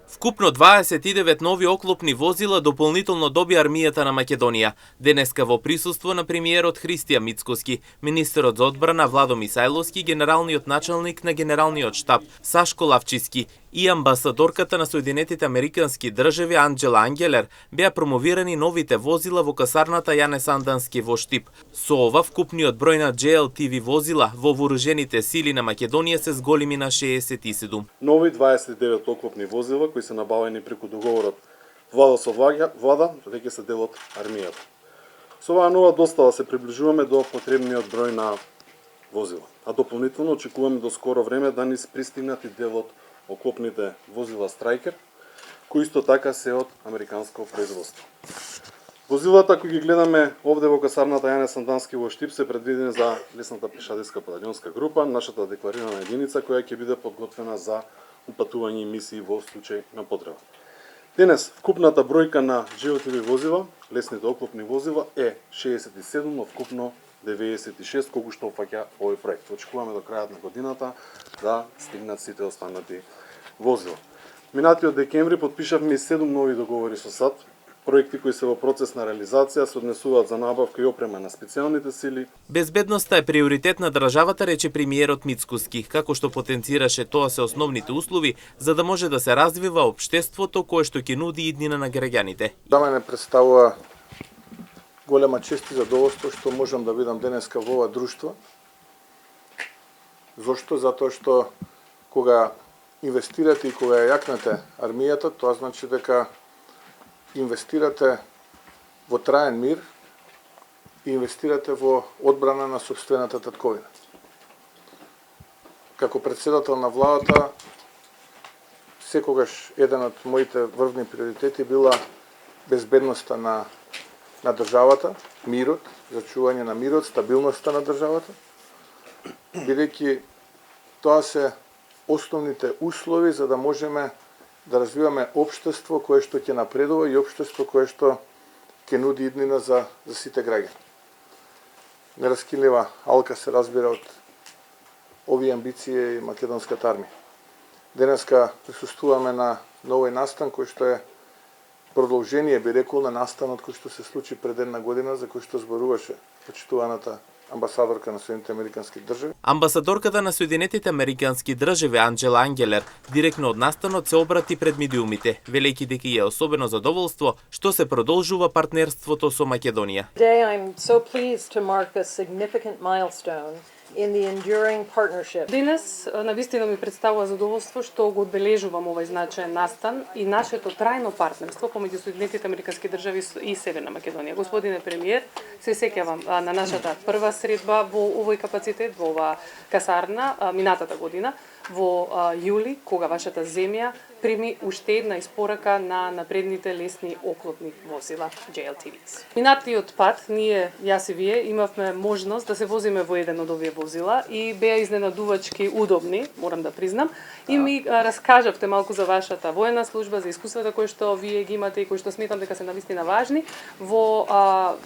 Вкупно 29 нови оклопни возила дополнително доби армијата на Македонија. Денеска во присуство на премиерот Христија Мицкоски, министерот за одбрана Владо Мисајловски, генералниот началник на генералниот штаб Сашко Лавчиски и амбасадорката на Соединетите Американски држави Анџела Ангелер беа промовирани новите возила во касарната Јане Сандански во Штип. Со ова вкупниот број на JLTV возила во вооружените сили на Македонија се зголеми на 67. Нови 29 оклопни возила кои се набавени преку договорот влада со влада, веќе се дел од армијата. Со оваа нова достава се приближуваме до потребниот број на возила, а дополнително очекуваме до скоро време да ни пристигнат и дел од оклопните возила Страйкер, кои исто така се од американско производство. Возилата кои ги гледаме овде во касарната Јане Сандански во Штип се предвидени за лесната пешадиска батальонска група, нашата декларирана единица која ќе биде подготвена за упатување и мисии во случај на потреба. Денес вкупната бројка на JLTV возила, лесните оклопни возила е 67 од вкупно 96 колку што опфаќа овој проект. Очекуваме до крајот на годината да стигнат сите останати возила. Минатиот декември потпишавме и 7 нови договори со САД, проекти кои се во процес на реализација се однесуваат за набавка и опрема на специјалните сили. Безбедноста е приоритет на државата, рече премиерот Мицкоски, како што потенцираше тоа се основните услови за да може да се развива општеството кое што ќе нуди иднина на граѓаните. За мене представува голема чест и задоволство што можам да видам денеска во ова друштво. Зошто? Затоа што кога инвестирате и кога ја јакнете армијата, тоа значи дека инвестирате во траен мир и инвестирате во одбрана на сопствената татковина. Како председател на владата, секогаш еден од моите врвни приоритети била безбедноста на државата, мирот, зачување на мирот, стабилноста на државата, бидејќи тоа се основните услови за да можеме да развиваме општество кое што ќе напредува и општество кое што ќе нуди иднина за сите граѓани. Нераскинлива алка се разбира од овие амбиции и македонската армија. Денеска присуствуваме на овој настан кој што е продолжение, би рекол, на настанот кој што се случи пред една година, за кој што зборуваше почитуваната амбасадорка на Соединетите Американски држави. Амбасадорката на Соединетите Американски држави Анџела Ангелер директно од настанот се обрати пред медиумите, велејќи дека е особено задоволство што се продолжува партнерството со Македонија. Today I'm so pleased to mark a significant milestone in the enduring partnership. Денес навистина ми представува задоволство што го одбележувам овој значаен настан и нашето трајно партнерство помеѓу Соединетите Американски држави и Северна Македонија. Господине премиер, се сеќавам на нашата прва средба во овој капацитет, во оваа касарна минатата година во јули, кога вашата земја прими уште една испорака на напредните лесни оклопни возила JLTVs. Минатиот пат ние, јас и вие, имавме можност да се возиме во еден од овие возила и беа изненадувачки удобни, морам да признам, и ми раскажавте малку за вашата воена служба, за искуствата кои што вие ги имате и кои што сметам дека се навистина важни во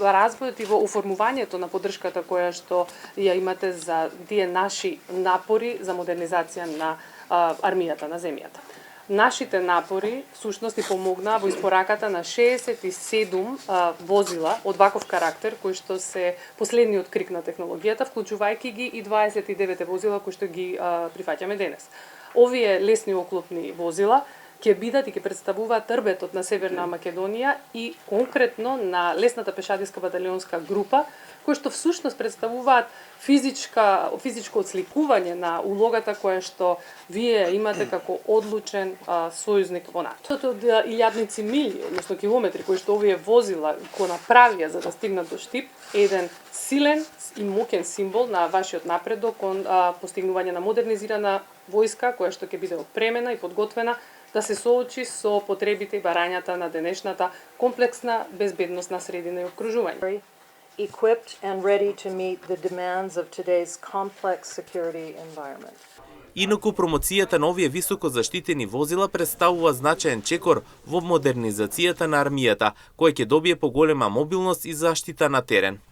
развојот и во оформувањето на поддршката која што ја имате за тие наши напори за модернизација на армијата на земјата. Нашите напори всушност ни помогнаа во испораката на 67 возила од ваков карактер кои што се последниот крик на технологијата, вклучувајќи ги и 29 возила кои што ги прифаќаме денес. Овие лесни оклопни возила ќе бидат и ќе представуваат трбетот на Северна Македонија и конкретно на лесната пешадиска батальонска група, кои што всушност представуваат физичко отсликување на улогата која што вие имате како одлучен сојузник во НАТО. Од илјадници милји, односно километри кои што овие возила го направија за да стигнат до Штип, еден силен и моќен символ на вашиот напредок кон постигнување на модернизирана војска која што ќе биде опремена и подготвена да се соочи со потребите и барањата на денешната комплексна безбедносна средина и окружување. Equipped and ready to meet the demands of today's complex security environment. Инаку промоцијата на овие високо заштитени возила представува значаен чекор во модернизацијата на армијата, која ќе добие поголема мобилност и заштита на терен.